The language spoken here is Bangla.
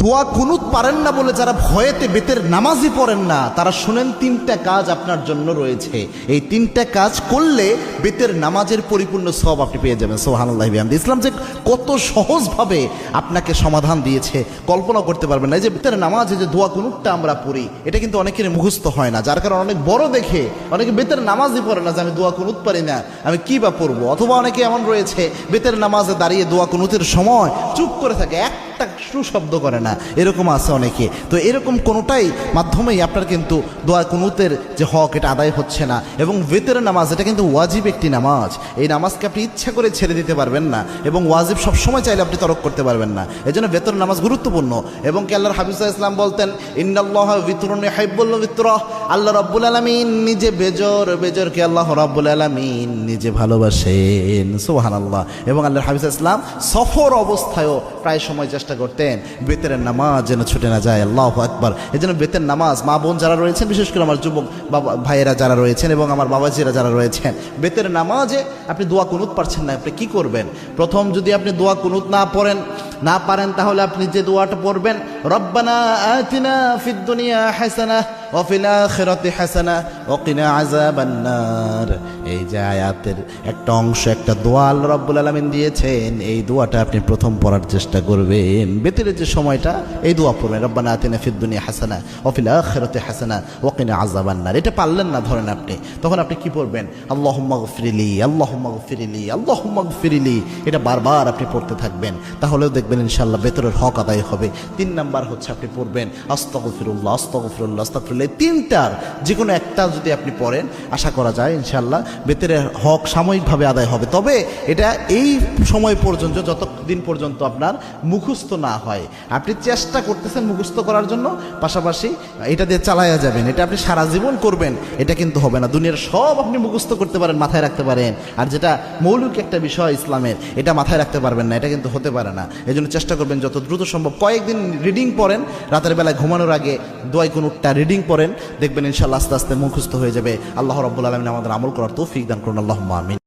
দোয়া কুনুত পারেন না বলে যারা ভয়েতে বেতের নামাজই পড়েন না, তারা শুনেন তিনটা কাজ আপনার জন্য রয়েছে। এই তিনটা কাজ করলে বেতের নামাজের পরিপূর্ণ সওয়াব আপনি পেয়ে যাবেন। সুবহানাল্লাহি বিহামদি। ইসলাম যে কত সহজভাবে আপনাকে সমাধান দিয়েছে কল্পনা করতে পারবেন না। এই যে বেতের নামাজে যে দোয়া কুনুতটা আমরা পড়ি, এটা কিন্তু অনেকের মুখস্থ হয় না, যার কারণে অনেক বড় দেখে অনেকে বেতের নামাজই পড়ে না যে আমি দোয়া কুনুত পারি না, আমি কী বা পড়বো। অথবা অনেকে এমন রয়েছে বেতের নামাজে দাঁড়িয়ে দোয়া কুনুতের সময় চুপ করে থাকে, একটা শব্দ করে না, এরকম আছে অনেকে। তো এরকম কোনোটাই মাধ্যমেই আপনার কিন্তু দোয়া কুনুতের যে হক এটা আদায় হচ্ছে না। এবং বেতের নামাজ এটা কিন্তু ওয়াজিব একটি নামাজ, এই নামাজকে আপনি ইচ্ছা করে ছেড়ে দিতে পারবেন না, এবং ওয়াজিব সবসময় চাইলে আপনি তরক করতে পারবেন না। এই জন্য বেতের নামাজ গুরুত্বপূর্ণ। এবং কি আল্লাহর হাবিব সাল্লাল্লাহু আলাইহি ওয়াসাল্লাম বলতেন, ইন্নাল্লাহা বিতরুন ইউহিব্বুল বিতরা, আল্লাহ রাব্বুল আলামিন নিজে বেজরকে আল্লাহ রাব্বুল আলামিন নিজে ভালোবাসেন। সুবহানাল্লাহ। এবং আল্লাহর হাবিব সাল্লাল্লাহু আলাইহি ওয়াসাল্লাম সফর অবস্থায়ও প্রায় সময় চেষ্টা করতেন বেতের নামাজ যেন ছুটে না যায়। আল্লাহু আকবার। এই জন্য বেতের নামাজ মা বোন যারা রয়েছেন, বিশেষ করে আমার যুবক বাবা ভাইয়েরা যারা রয়েছেন এবং আমার বাবাজিরা যারা রয়েছেন, বেতের নামাজে আপনি দোয়া কুনুত পারছেন না, আপনি কি করবেন? প্রথম যদি আপনি দোয়া কুনুত না পারেন তাহলে আপনি যে দোয়াটা পড়বেন, রব্বানা আতিনা ফিদ দুনিয়া হাসানাহ ওয়া ফিল আখিরাতি হাসানাহ ওয়া কিনা আযাবান নার। এই যে আয়াতের একটা অংশ, একটা দোয়া আল্লাহ রাব্বুল আলামিন দিয়েছেন, এই দোয়াটা আপনি প্রথম পড়ার চেষ্টা করবেন। বেতের যে সময়টা এই দোয়া পড়বেন, রব্বানা আতিনা ফিদ দুনিয়া হাসানাহ ওয়া ফিল আখিরাতি হাসানাহ ওয়া কিনা আযাবান নার। এটা পারলেন না ধরেন আপনি, তখন আপনি কি পড়বেন? আল্লাহুম্মা গফিরলি, আল্লাহুম্মা গফিরলি, আল্লাহুম্মা গফিরলি। এটা বারবার আপনি পড়তে থাকবেন, তাহলেও দেখবেন ইনশাআল্লাহ বেতরের হক আদায় হবে। 3 নাম্বার হচ্ছে আপনি পড়বেন আস্তাগফিরুল্লাহ, আস্তাগফিরুল্লাহ, আস্তাগফিরুল্লাহ। তিনটার যে কোনো একটা যদি আপনি পড়েন, আশা করা যায় ইনশাআল্লাহ বেতরের হক সাময়িকভাবে আদায় হবে। তবে এটা এই সময় পর্যন্ত, যতদিন পর্যন্ত আপনার মুখস্থ না হয়। আপনি চেষ্টা করতেছেন মুখস্থ করার জন্য, পাশাপাশি এটা দিয়ে চালায়া যাবেন, এটা আপনি সারা জীবন করবেন, এটা কিন্তু হবে না। দুনিয়ার সব আপনি মুখস্থ করতে পারেন, মাথায় রাখতে পারেন, আর যেটা মৌলিক একটা বিষয় ইসলামের, এটা মাথায় রাখতে পারবেন না, এটা কিন্তু হতে পারে না। এই জন্য চেষ্টা করবেন যত দ্রুত সম্ভব কয়েকদিন রিডিং পড়েন, রাতের বেলায় ঘুমানোর আগে দোয়া কুনুতটা রিডিং পড়েন, দেখবেন ইনশাআল্লাহ আস্তে আস্তে মুখস্থ হয়ে যাবে। আল্লাহ রাব্বুল আলামিন আমাদের আমল করার তৌফিক দান করুন। আল্লাহুম্মা আমিন।